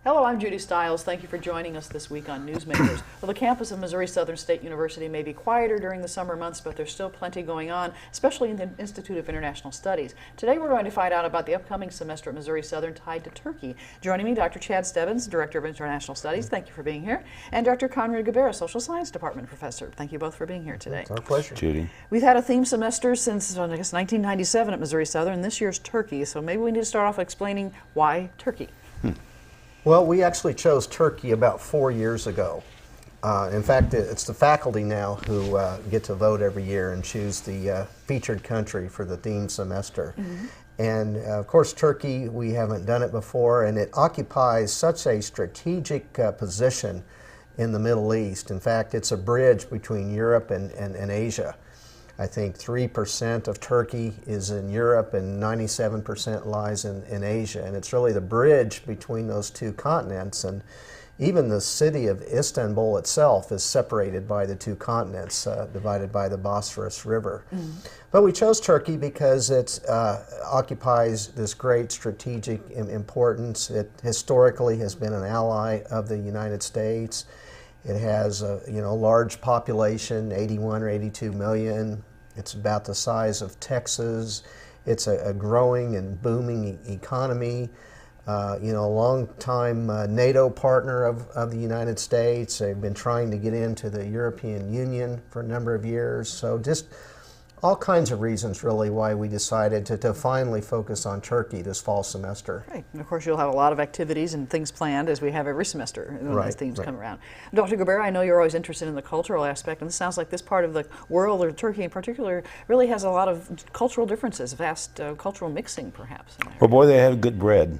Hello, I'm Judy Stiles. Thank you for joining us this week on Newsmakers. Well, the campus of Missouri Southern State University may be quieter during the summer months, but there's still plenty going on, especially in the Institute of International Studies. Today we're going to find out about the upcoming semester at Missouri Southern tied to Turkey. Joining me, Dr. Chad Stebbins, Director of International Studies. Thank you for being here. And Dr. Conrad Gubera, Social Science Department Professor. Thank you both for being here today. It's our pleasure. Judy. We've had a theme semester since, I guess, 1997 at Missouri Southern, and this year's Turkey, so maybe we need to start off explaining why Turkey. Well, we actually chose Turkey about 4 years ago. In fact, it's the faculty now who get to vote every year and choose the featured country for the theme semester. And of course, Turkey, we haven't done it before, and it occupies such a strategic position in the Middle East. In fact, it's a bridge between Europe and Asia. I think 3% of Turkey is in Europe and 97% lies in Asia. And it's really the bridge between those two continents. And even the city of Istanbul itself is separated by the two continents, divided by the Bosphorus River. But we chose Turkey because it occupies this great strategic importance. It historically has been an ally of the United States. It has a large population, 81 or 82 million. It's about the size of Texas. It's a growing and booming economy. A long-time NATO partner of the United States. They've been trying to get into the European Union for a number of years. So just all kinds of reasons, really, why we decided to finally focus on Turkey this fall semester. Right. And of course, you'll have a lot of activities and things planned, as we have every semester when these themes come around. Dr. Gubera, I know you're always interested in the cultural aspect, and it sounds like this part of the world, or Turkey in particular, really has a lot of cultural differences, vast cultural mixing, perhaps. Well, boy, they have good bread.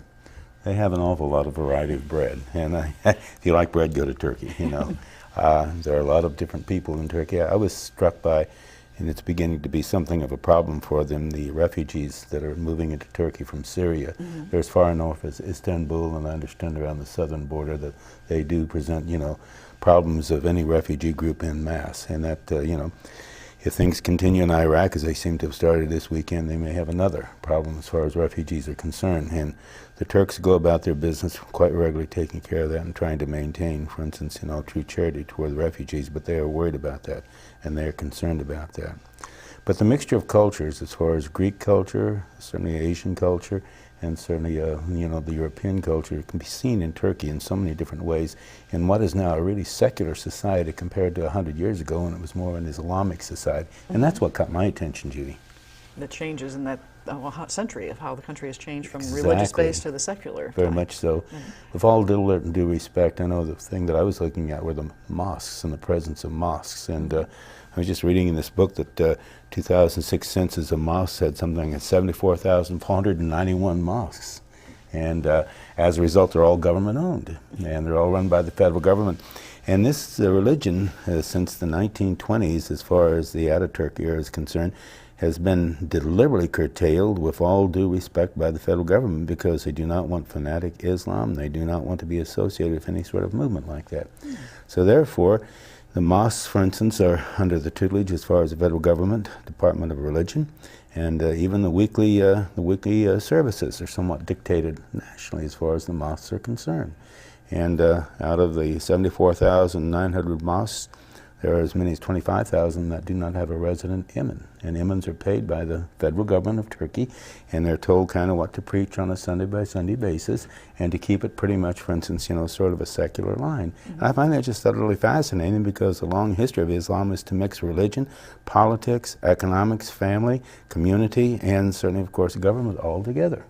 They have an awful lot of variety of bread. And if you like bread, go to Turkey, There are a lot of different people in Turkey. I was struck by, and it's beginning to be something of a problem for them, the refugees that are moving into Turkey from Syria. They're as far north as Istanbul, and I understand around the southern border that they do present, problems of any refugee group en masse. And that, if things continue in Iraq, as they seem to have started this weekend, they may have another problem as far as refugees are concerned. And the Turks go about their business quite regularly taking care of that and trying to maintain, for instance, true charity toward the refugees, but they are worried about that and they are concerned about that. But the mixture of cultures, as far as Greek culture, certainly Asian culture, and certainly, the European culture, can be seen in Turkey in so many different ways in what is now a really secular society compared to 100 years ago when it was more an Islamic society. And that's what caught my attention, Judy. The changes in that century of how the country has changed from religious base to the secular. Very much so. With all due respect, I know the thing that I was looking at were the mosques and the presence of mosques. And I was just reading in this book that 2006 census of mosques had something like 74,491 mosques. And as a result, they're all government owned, and they're all run by the federal government. And this religion, since the 1920s, as far as the Ataturk era is concerned, has been deliberately curtailed, with all due respect, by the federal government, because they do not want fanatic Islam. They do not want to be associated with any sort of movement like that. So therefore, the mosques, for instance, are under the tutelage, as far as the federal government, Department of Religion, and even the weekly services are somewhat dictated nationally as far as the mosques are concerned. And out of the 74,900 mosques, there are as many as 25,000 that do not have a resident imam. And imams are paid by the federal government of Turkey, and they're told kind of what to preach on a Sunday-by-Sunday basis, and to keep it pretty much, for instance, sort of a secular line. And I find that just utterly fascinating, because the long history of Islam is to mix religion, politics, economics, family, community, and certainly, of course, government all together.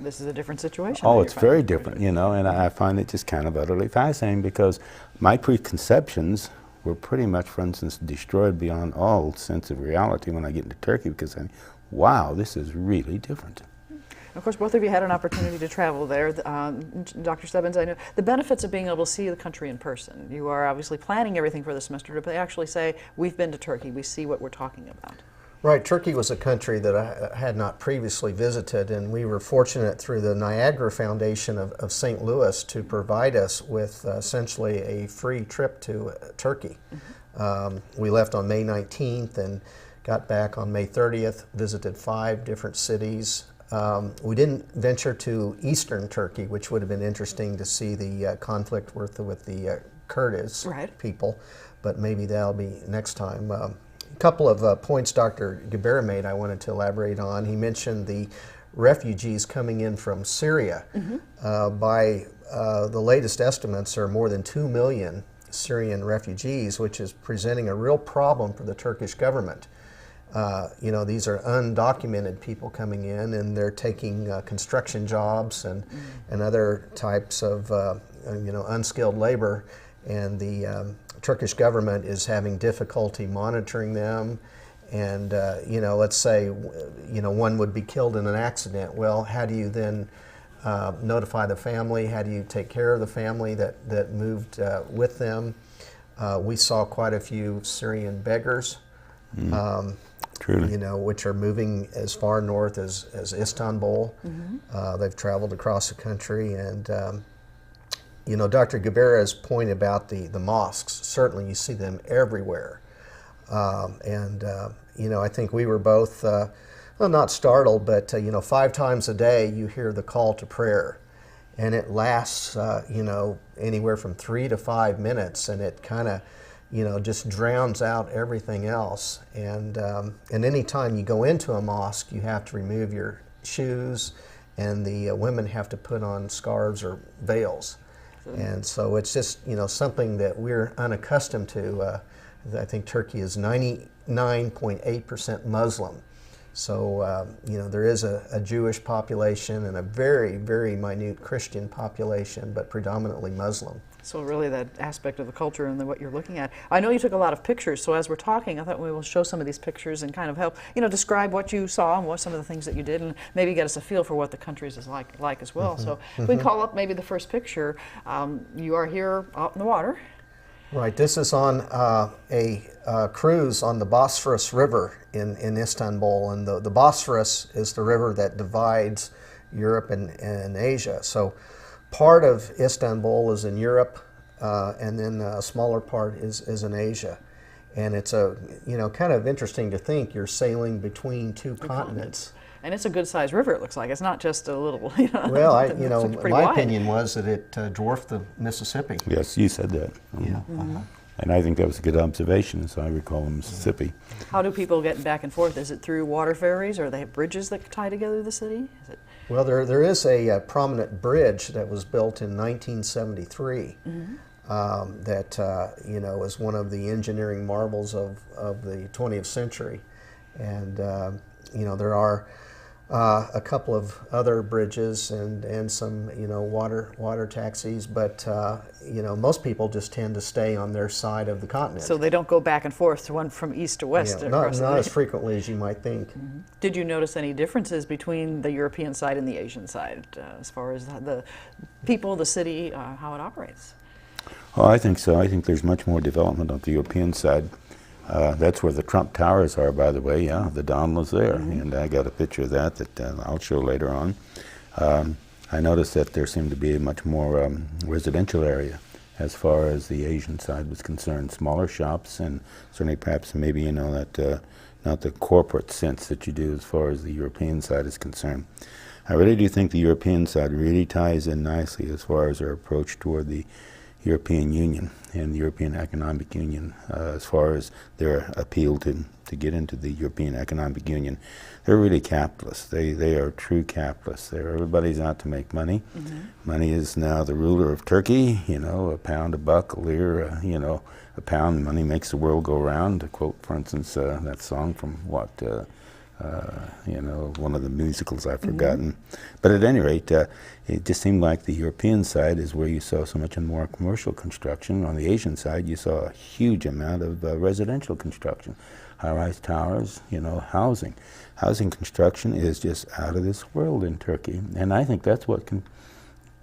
This is a different situation. Oh, it's very different, and I find it just kind of utterly fascinating, because my preconceptions were pretty much, for instance, destroyed beyond all sense of reality when I get into Turkey, because I think, wow, this is really different. Of course, both of you had an opportunity to travel there. Dr. Stebbins, I know the benefits of being able to see the country in person. You are obviously planning everything for the semester, but they actually say, we've been to Turkey, we see what we're talking about. Right, Turkey was a country that I had not previously visited, and we were fortunate through the Niagara Foundation of St. Louis to provide us with essentially a free trip to Turkey. We left on May 19th and got back on May 30th, visited 5 different cities, We didn't venture to eastern Turkey, which would have been interesting to see the conflict with the Kurdish people, but maybe that'll be next time. A couple of points Dr. Gubera made I wanted to elaborate on. He mentioned the refugees coming in from Syria. By the latest estimates, there are more than 2 million Syrian refugees, which is presenting a real problem for the Turkish government. You know, these are undocumented people coming in, and they're taking construction jobs and other types of you know, unskilled labor, and the Turkish government is having difficulty monitoring them. And you know, let's say you know, one would be killed in an accident. Well, how do you then notify the family? How do you take care of the family that moved with them? We saw quite a few Syrian beggars. Truly. You know, which are moving as far north as Istanbul. They've traveled across the country, and you know, Dr. Gubera's point about the mosques, certainly you see them everywhere. You know, I think we were both, well, not startled, but you know, 5 times a day you hear the call to prayer, and it lasts, you know, anywhere from 3 to 5 minutes, and it kind of, you know, just drowns out everything else. And any time you go into a mosque, you have to remove your shoes, and the women have to put on scarves or veils. And so it's just, you know, something that we're unaccustomed to. I think Turkey is 99.8% Muslim. So, you know, there is a Jewish population and a very, very minute Christian population, but predominantly Muslim. So really that aspect of the culture and what you're looking at. I know you took a lot of pictures, so as we're talking, I thought we will show some of these pictures and kind of help, you know, describe what you saw and what some of the things that you did, and maybe get us a feel for what the countries is like as well. So if we call up maybe the first picture, you are here out in the water. Right, this is on a cruise on the Bosphorus River in Istanbul, and the Bosphorus is the river that divides Europe and Asia. So part of Istanbul is in Europe, and then a smaller part is in Asia. And it's you know, kind of interesting to think you're sailing between two continents. And it's a good-sized river, it looks like. It's not just a little, you know. Well, you know, my wide. opinion was that it dwarfed the Mississippi. Yes, you said that. Yeah. And I think that was a good observation, as I recall, in Mississippi. How do people get back and forth? Is it through water ferries, or they have bridges that tie together the city? Is it? Well, there is a prominent bridge that was built in 1973 that you know, is one of the engineering marvels of the 20th century. And you know, there are a couple of other bridges and some, you know, water taxis, but you know, most people just tend to stay on their side of the continent. So they don't go back and forth to one from east to west. Yeah, not as frequently as you might think. Did you notice any differences between the European side and the Asian side as far as the people, the city, how it operates? Oh, I think so. I think there's much more development on the European side. That's where the Trump Towers are, by the way. Yeah, the Donald is there, and I got a picture of that I'll show later on. I noticed that there seemed to be a much more residential area as far as the Asian side was concerned. Smaller shops, and certainly perhaps maybe, you know, that not the corporate sense that you do as far as the European side is concerned. I really do think the European side really ties in nicely as far as our approach toward the European Union and the European Economic Union, as far as their appeal to get into the European Economic Union. They're really capitalists. They are true capitalists. Everybody's out to make money. Money is now the ruler of Turkey. You know, a pound, a buck, a lira, you know, a pound. Money makes the world go round. To quote, for instance, that song from what, you know, one of the musicals I've forgotten. But at any rate, it just seemed like the European side is where you saw so much more commercial construction. On the Asian side, you saw a huge amount of residential construction, high-rise towers, you know, housing. Housing construction is just out of this world in Turkey, and I think that's what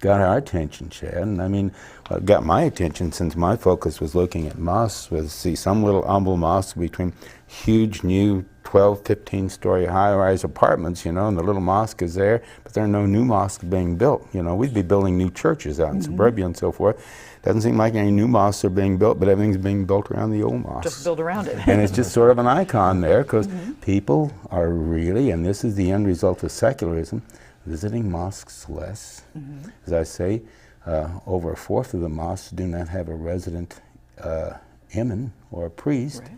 got our attention, Chad. And I mean, what got my attention, since my focus was looking at mosques, was see some little humble mosque between huge new 12, 15-story high-rise apartments, you know, and the little mosque is there, but there are no new mosques being built. You know, we'd be building new churches out in suburbia and so forth. Doesn't seem like any new mosques are being built, but everything's being built around the old mosques. Just build around it. And it's just sort of an icon there, because people are really, and this is the end result of secularism, visiting mosques less. As I say, over a fourth of the mosques do not have a resident imam or a priest. Right.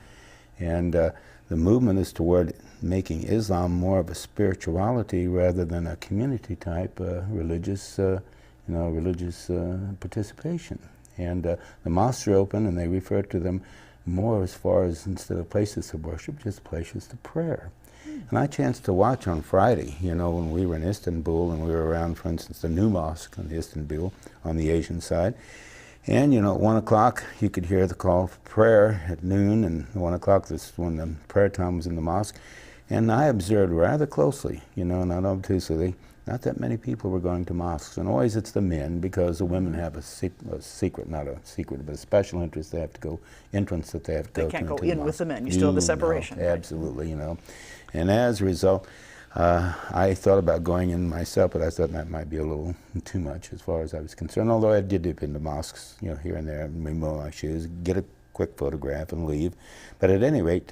And the movement is toward making Islam more of a spirituality rather than a community type religious, religious participation. And the mosques are open, and they refer to them more as far as, instead of places of worship, just places of prayer. And I chanced to watch on Friday, you know, when we were in Istanbul, and we were around, for instance, the new mosque in Istanbul on the Asian side. And, you know, at 1 o'clock, you could hear the call for prayer at noon, and at 1 o'clock, this is when the prayer time was in the mosque. And I observed rather closely, you know, not obtusely, not that many people were going to mosques. And always it's the men, because the women have a secret, not a secret, but a special interest they have to go, entrance that they have to go to. They can't go into the in mosque. with the men. You still have the separation. No, absolutely, you know. And as a result, I thought about going in myself, but I thought that might be a little too much as far as I was concerned, although I did dip into mosques, you know, here and there, and remove my shoes, get a quick photograph and leave. But at any rate,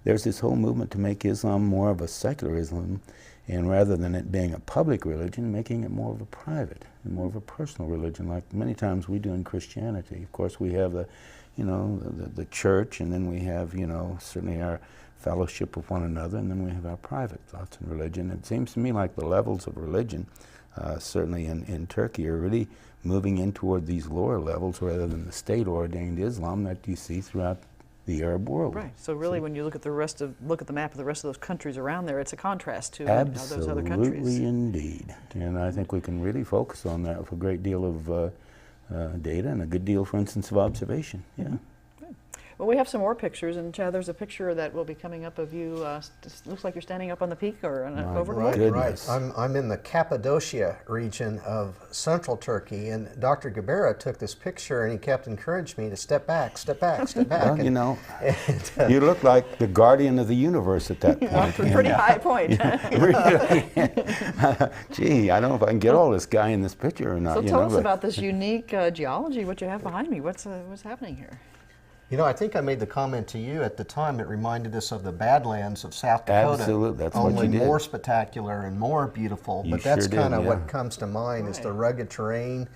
there's this whole movement to make Islam more of a secular Islam, and rather than it being a public religion, making it more of a private and more of a personal religion, like many times we do in Christianity. Of course, we have the, you know, the church, and then we have, you know, certainly our fellowship with one another, and then we have our private thoughts in religion. It seems to me like the levels of religion, certainly in Turkey, are really moving in toward these lower levels rather than the state-ordained Islam that you see throughout the Arab world. Right. So really, when you look at the map of the rest of those countries around there, it's a contrast to Absolutely, those other countries. Absolutely, indeed. And I think we can really focus on that with a great deal of data and a good deal, for instance, of observation. Yeah. Well, we have some more pictures, and Chad, there's a picture that will be coming up of you. Looks like you're standing up on the peak or on an overlook. Right. I'm in the Cappadocia region of central Turkey, and Dr. Gubera took this picture, and he kept encouraging me to step back, step back, step back. Well, you know, you look like the guardian of the universe at that point. Pretty high point. Really? Gee, I don't know if I can get all this guy in this picture or not. So tell us about this unique geology, what you have behind me. What's happening here? You know, I think I made the comment to you at the time. It reminded us of the Badlands of South Dakota. Absolutely, that's only what you did. More spectacular and more beautiful. But that's kind of what comes to mind is the rugged terrain.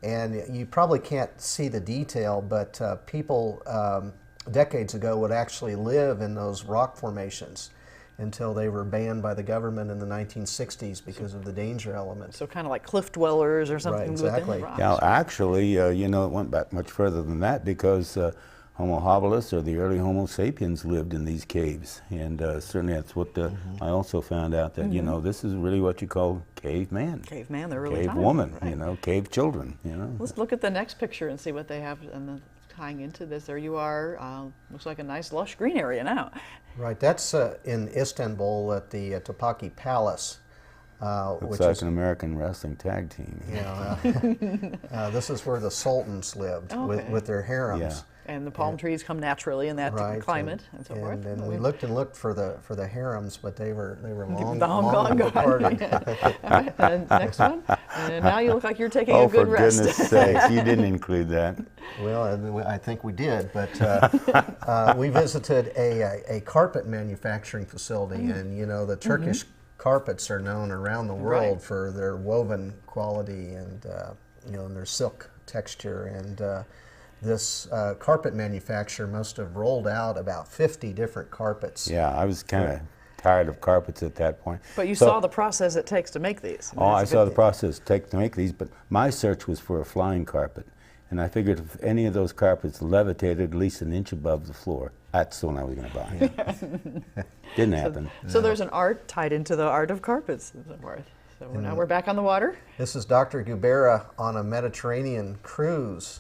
And you probably can't see the detail, but people decades ago would actually live in those rock formations until they were banned by the government in the 1960s because of the danger element. So kind of like cliff dwellers or something within the rocks. Yeah, actually, you know, it went back much further than that, because Homo habilis, or the early Homo sapiens, lived in these caves. And certainly that's what I also found out, that, you know, this is really what you call caveman. Caveman, the early cave time. woman, Right. you know, cave children, you know. Let's look at the next picture and see what they have tying into this. There you are. Looks like a nice lush green area now. Right, that's in Istanbul at the Topaki Palace. Looks which like is an American wrestling tag team. Yeah, this is where the sultans lived with their harems. Yeah. And the palm trees come naturally in that climate and so forth. And then we looked and looked for the harems, but they were long gone. departed. And next one. And now you look like you're taking a good rest. Oh, for goodness sakes, you didn't include that. Well, I think we did, but we visited a carpet manufacturing facility, and you know the Turkish carpets are known around the world for their woven quality and you know, and their silk texture. And this carpet manufacturer must have rolled out about 50 different carpets. Yeah, I was kind of tired of carpets at that point. But you saw the process it takes to make these. I saw the process it takes to make these, but my search was for a flying carpet. And I figured if any of those carpets levitated at least an inch above the floor, that's the one I was going to buy. Didn't happen. So there's an art tied into the art of carpets and so forth. So now we're back on the water. This is Dr. Gubera on a Mediterranean cruise,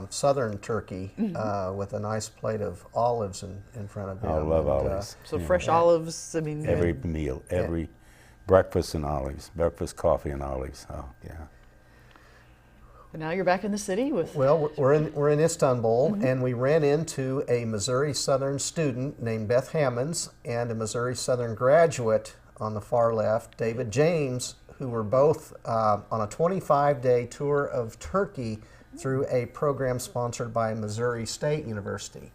southern Turkey, with a nice plate of olives in front of him. I love olives. So fresh olives, I mean. Every meal, every breakfast and olives, breakfast, coffee and olives. Oh, yeah. And now you're back in the city with... Well, we're in Istanbul, and we ran into a Missouri Southern student named Beth Hammonds and a Missouri Southern graduate on the far left, David James, who were both on a 25-day tour of Turkey through a program sponsored by Missouri State University.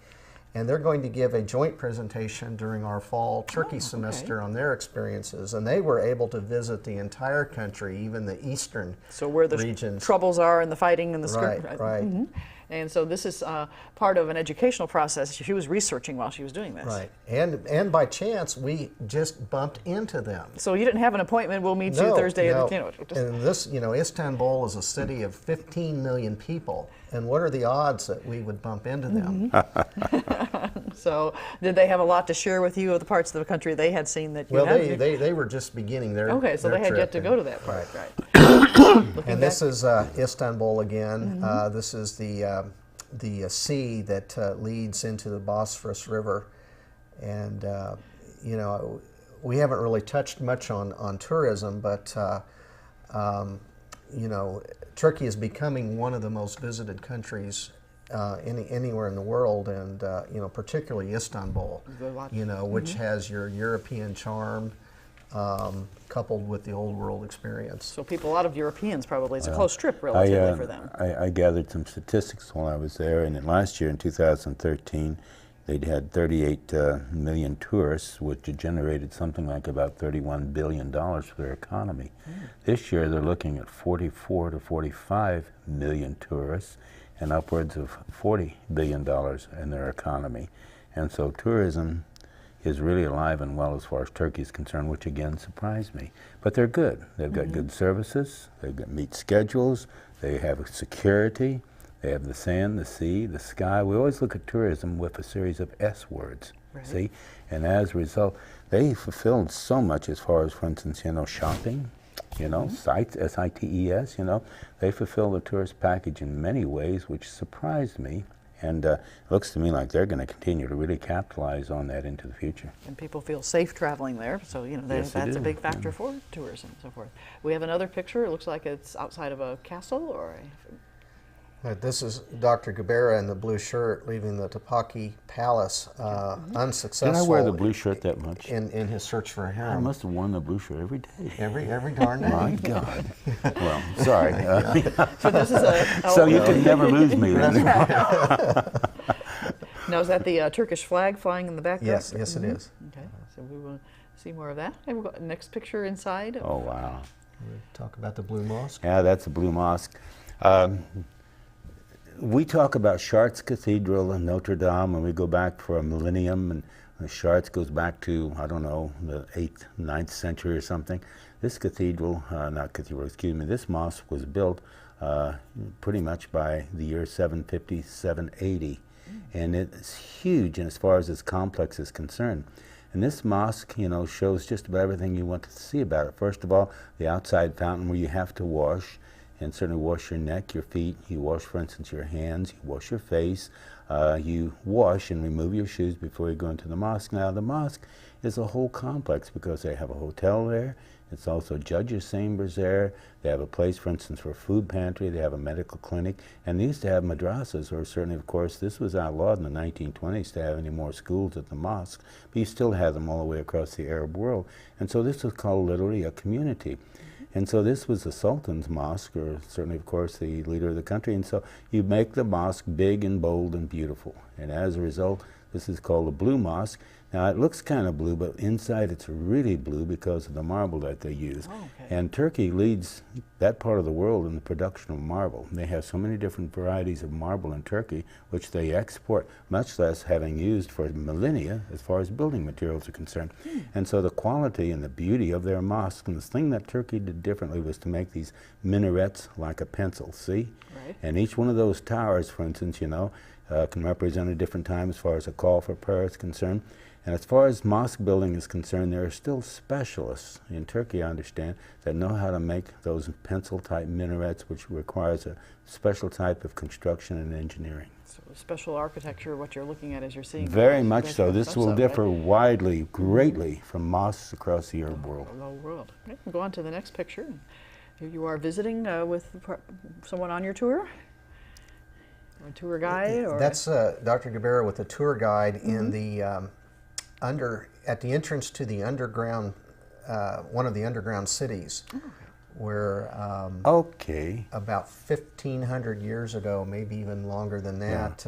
And they're going to give a joint presentation during our fall Turkey semester on their experiences. And they were able to visit the entire country, even the eastern So where the regions. troubles are and the fighting and the Right. And so this is part of an educational process. She was researching while she was doing this. Right. And by chance, we just bumped into them. So you didn't have an appointment, we'll meet you Thursday. No. Just, And this, Istanbul is a city of 15 million people. And what are the odds that we would bump into them? So did they have a lot to share with you of the parts of the country they had seen that you Well, hadn't? they were just beginning their Okay, so their they had yet trip, to go to that part, right. And this is Istanbul again. This is the sea that leads into the Bosphorus River. And, we haven't really touched much on tourism, but, Turkey is becoming one of the most visited countries anywhere in the world, and particularly Istanbul, which has your European charm coupled with the old world experience. So a lot of Europeans probably, it's a close trip relatively for them. I gathered some statistics while I was there, and last year in 2013, they'd had 38 million tourists, which generated something like about $31 billion for their economy. This year they're looking at 44 to 45 million tourists and upwards of $40 billion in their economy. And so tourism is really alive and well as far as Turkey is concerned, which again surprised me. But they're good. They've got good services, they've got meet schedules, they have security, they have the sand, the sea, the sky. We always look at tourism with a series of S words, see? And as a result, they fulfilled so much as far as, for instance, shopping, sites, S-I-T-E-S, they fulfill the tourist package in many ways, which surprised me. And it looks to me like they're going to continue to really capitalize on that into the future. And people feel safe traveling there, so that's a big factor for tourism and so forth. We have another picture. It looks like it's outside of a castle or This is Dr. Gubera in the blue shirt leaving the Topaki Palace, unsuccessful. Did I wear the blue shirt that much? In his search for a harem. I must have worn the blue shirt every day. Every darn day. My God. Well, sorry. So this is so you can never lose me then. Now is that the Turkish flag flying in the background? Yes, it is. Okay, so we will see more of that. And we've got next picture inside. Oh, wow. We'll talk about the Blue Mosque. Yeah, that's the Blue Mosque. We talk about Chartres Cathedral and Notre Dame when we go back for a millennium, and Chartres goes back to, I don't know, the 8th, 9th century or something. This cathedral, this mosque was built pretty much by the year 750, 780. And it's huge as far as its complex is concerned. And this mosque, shows just about everything you want to see about it. First of all, the outside fountain where you have to wash, and certainly wash your neck, your feet. You wash, for instance, your hands. You wash your face. You wash and remove your shoes before you go into the mosque. Now, the mosque is a whole complex because they have a hotel there. It's also judges' chambers there. They have a place, for instance, for a food pantry. They have a medical clinic. And they used to have madrasas, or certainly, of course, this was outlawed in the 1920s to have any more schools at the mosque. But you still had them all the way across the Arab world. And so this was called literally a community. And so this was the Sultan's mosque, or certainly, of course, the leader of the country. And so you make the mosque big and bold and beautiful. And as a result, this is called the Blue Mosque. Now, it looks kind of blue, but inside it's really blue because of the marble that they use. Oh, okay. And Turkey leads that part of the world in the production of marble. They have so many different varieties of marble in Turkey, which they export, much less having used for millennia as far as building materials are concerned. And so the quality and the beauty of their mosque, and the thing that Turkey did differently was to make these minarets like a pencil, see? Right. And each one of those towers, for instance, can represent a different time as far as a call for prayer is concerned. And as far as mosque building is concerned, there are still specialists in Turkey, I understand, that know how to make those pencil-type minarets, which requires a special type of construction and engineering. So special architecture, what you're looking at as you're seeing. Very much so. This will differ widely, greatly from mosques across the Arab world. Okay, we'll go on to the next picture. Here you are visiting with someone on your tour? Or a tour guide? Or That's Dr. Gubera with a tour guide in the at the entrance to the underground, one of the underground cities, where about 1,500 years ago, maybe even longer than that,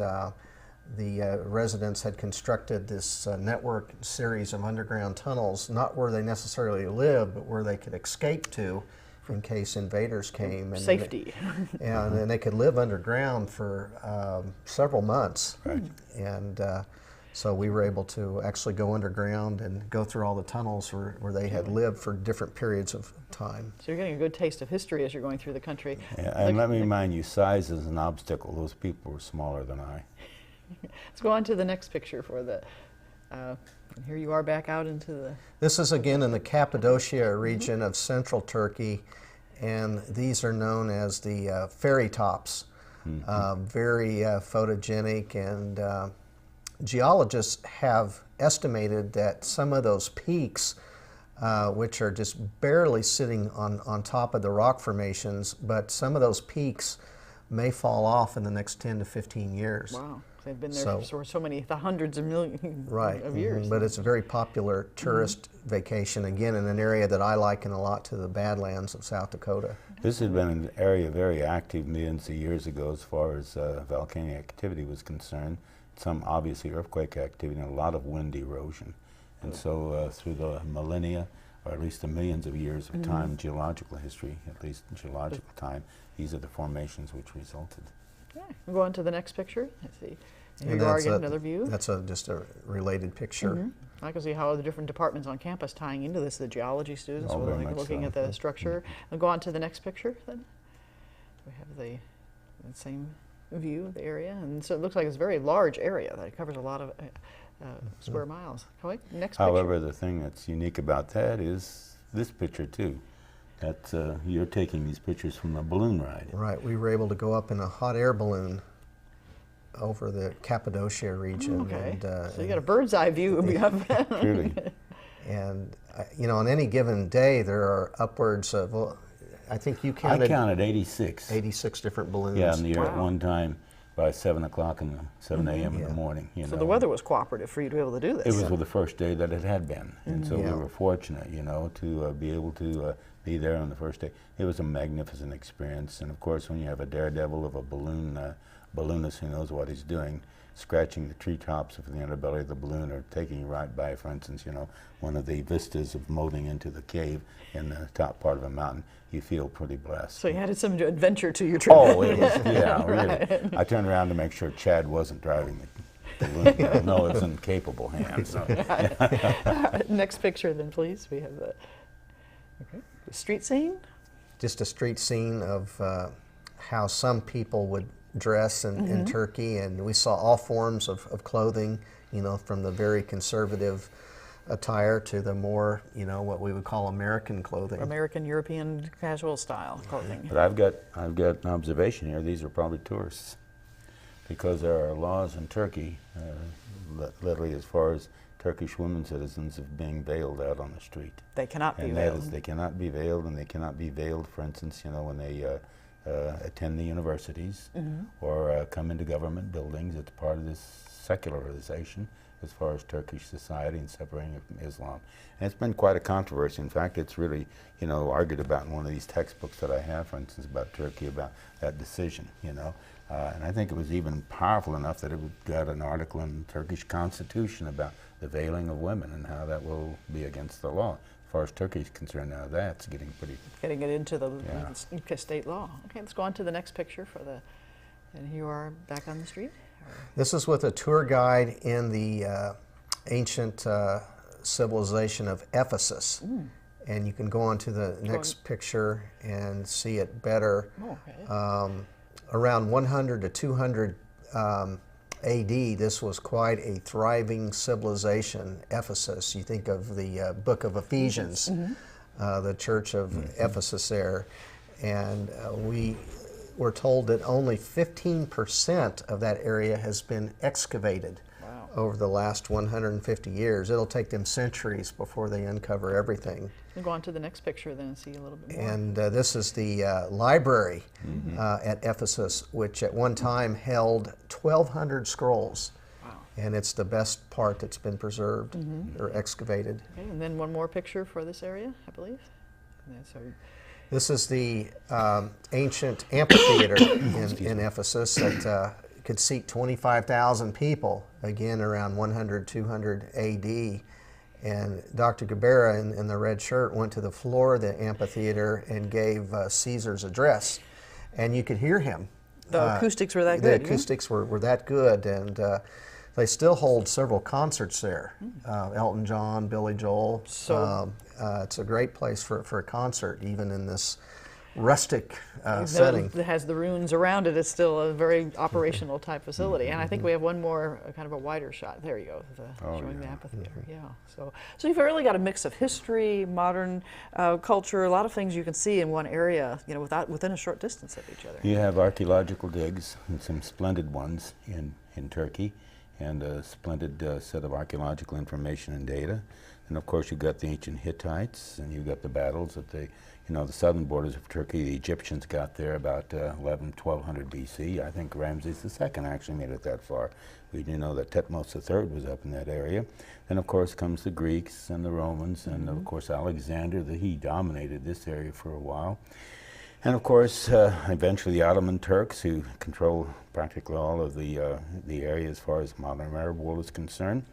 the residents had constructed this network series of underground tunnels, not where they necessarily lived, but where they could escape to in case invaders came. And safety. And then they could live underground for several months. Right. And so we were able to actually go underground and go through all the tunnels where they had lived for different periods of time. So you're getting a good taste of history as you're going through the country. Yeah, and let me remind you, size is an obstacle. Those people were smaller than I. Let's go on to the next picture for the, here you are back out into the... This is again in the Cappadocia region of central Turkey, and these are known as the fairy tops. Very photogenic, and geologists have estimated that some of those peaks, which are just barely sitting on top of the rock formations, but some of those peaks may fall off in the next 10 to 15 years. Wow. They've been there for so many, the hundreds of millions of years. But it's a very popular tourist vacation, again, in an area that I liken a lot to the Badlands of South Dakota. This had been an area very active millions of years ago as far as volcanic activity was concerned. Some obviously earthquake activity and a lot of wind erosion. And so through the millennia, or at least the millions of years of time, geological history, at least geological time, these are the formations which resulted. Okay. We'll go on to the next picture. Let's see. And And here you are that's again, another view. That's just a related picture. I can see how the different departments on campus tying into this. The geology students Oh, very much looking so. at the structure. We'll go on to the next picture then. We have the same view of the area, and so it looks like it's a very large area that covers a lot of square miles. Okay, next picture. However, the thing that's unique about that is this picture too. That you're taking these pictures from a balloon ride. Right, we were able to go up in a hot air balloon over the Cappadocia region. Okay, And, so you got a bird's eye view of Truly. And you know, on any given day, there are upwards of, well, I think you counted I counted 86. 86 different balloons. Yeah, in the air at Wow. one time by 7 o'clock in the 7 a.m. in Yeah. the morning. You So know. the weather was cooperative for you to be able to do this. It was the first day that it had been, and so Yeah. we were fortunate, you know, to be able to be there on the first day. It was a magnificent experience, and of course, when you have a daredevil of a balloonist who knows what he's doing, scratching the treetops of the underbelly of the balloon, or taking you right by, for instance, you know, one of the vistas of molding into the cave in the top part of a mountain, you feel pretty blessed. So you added some adventure to your trip. Oh, it was, yeah, really. I turned around to make sure Chad wasn't driving the balloon. No, it's in capable hands. So. Next picture then, please. We have the street scene. Just a street scene of how some people would dress in Turkey, and we saw all forms of clothing, you know, from the very conservative attire to the more, you know, what we would call American clothing. American, European, casual style clothing. But I've got an observation here. These are probably tourists, because there are laws in Turkey, literally as far as Turkish women citizens of being veiled out on the street. They cannot be And that veiled. is, they cannot be veiled, and they cannot be veiled, for instance, you know, when they attend the universities or come into government buildings. It's part of this secularization as far as Turkish society and separating it from Islam. And it's been quite a controversy. In fact, it's really, you know, argued about in one of these textbooks that I have, for instance, about Turkey, about that decision, you know. And I think it was even powerful enough that it got an article in the Turkish constitution about the veiling of women and how that will be against the law. As far as Turkey is concerned now, that's getting pretty... Getting it into the state law. Okay, let's go on to the next picture for the, and here you are back on the street. This is with a tour guide in the ancient civilization of Ephesus. And you can go on to the next picture and see it better. Oh, okay. Around 100 to 200 AD, this was quite a thriving civilization, Ephesus. You think of the book of Ephesians, the church of Ephesus there. And we were told that only 15% of that area has been excavated over the last 150 years. It'll take them centuries before they uncover everything. We'll go on to the next picture then and see a little bit more. And this is the library at Ephesus, which at one time held 1,200 scrolls. Wow. And it's the best part that's been preserved or excavated. Okay, and then one more picture for this area, I believe. And so This is the ancient amphitheater in Ephesus that could seat 25,000 people, again around 100, 200 AD. And Dr. Gubera in the red shirt went to the floor of the amphitheater and gave Caesar's address. And you could hear him. the acoustics were that good. The acoustics were that good, and they still hold several concerts there. Elton John, Billy Joel. So it's a great place for a concert, even in this rustic setting. That has the ruins around it. It's still a very operational type facility. And I think we have one more, kind of a wider shot. There you go, showing the amphitheater. Yeah. So you've really got a mix of history, modern culture, a lot of things you can see in one area, you know, within a short distance of each other. You have archaeological digs, and some splendid ones in Turkey, and a splendid set of archaeological information and data. And of course you've got the ancient Hittites, and you've got the battles that the southern borders of Turkey, the Egyptians got there about 1200 BC. I think Ramses II actually made it that far. We do know that Thutmose III was up in that area. Then of course comes the Greeks and the Romans, and of course Alexander, he dominated this area for a while. And of course, eventually the Ottoman Turks, who control practically all of the area as far as modern Arab world is concerned.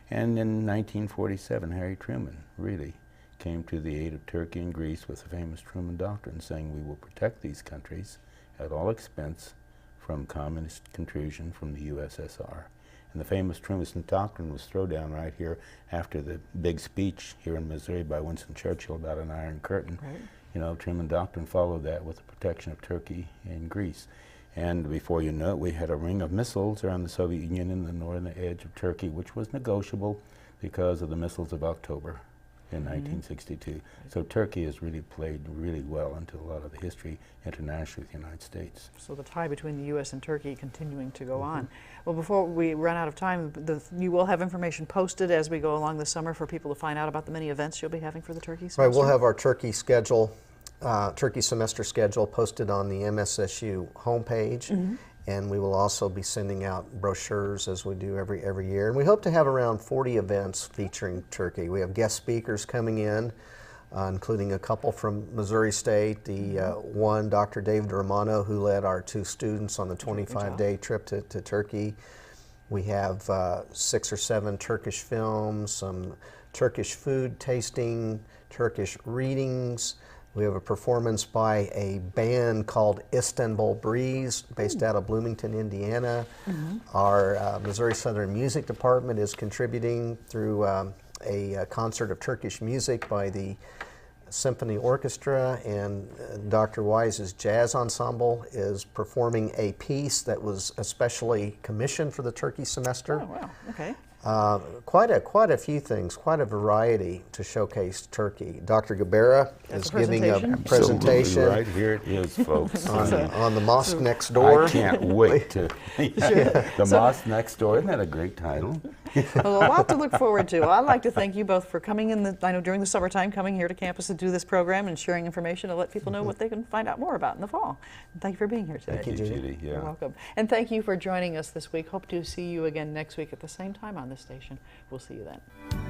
And in 1947, Harry Truman really came to the aid of Turkey and Greece with the famous Truman Doctrine, saying we will protect these countries at all expense from communist intrusion from the USSR. And the famous Truman Doctrine was thrown down right here after the big speech here in Missouri by Winston Churchill about an Iron Curtain. Right. Truman Doctrine followed that with the protection of Turkey and Greece. And before you know it, we had a ring of missiles around the Soviet Union in the northern edge of Turkey, which was negotiable because of the missiles of October in 1962. So Turkey has really played really well into a lot of the history internationally with the United States. So the tie between the U.S. and Turkey continuing to go on. Well, before we run out of time, you will have information posted as we go along this summer for people to find out about the many events you'll be having for the Turkey semester? Right, we'll have our Turkey schedule, Turkey semester schedule posted on the MSSU homepage. And we will also be sending out brochures as we do every year. And we hope to have around 40 events featuring Turkey. We have guest speakers coming in, including a couple from Missouri State, the one, Dr. David Romano, who led our 2 students on the 25-day trip to Turkey. We have 6 or 7 Turkish films, some Turkish food tasting, Turkish readings. We have a performance by a band called Istanbul Breeze, based out of Bloomington, Indiana. Our Missouri Southern Music Department is contributing through a concert of Turkish music by the Symphony Orchestra, and Dr. Wise's Jazz Ensemble is performing a piece that was especially commissioned for the Turkey semester. Oh, wow, okay. Quite a few things, quite a variety to showcase Turkey. Dr. Gubera is giving a presentation. Right here it is, folks. on the mosque next door. I can't wait to the mosque next door. Isn't that a great title? Well, a lot to look forward to. I'd like to thank you both for coming in, I know during the summertime, coming here to campus to do this program and sharing information to let people know what they can find out more about in the fall. And thank you for being here today. Thank you, Judy. Yeah. You're welcome. And thank you for joining us this week. Hope to see you again next week at the same time on this station. We'll see you then.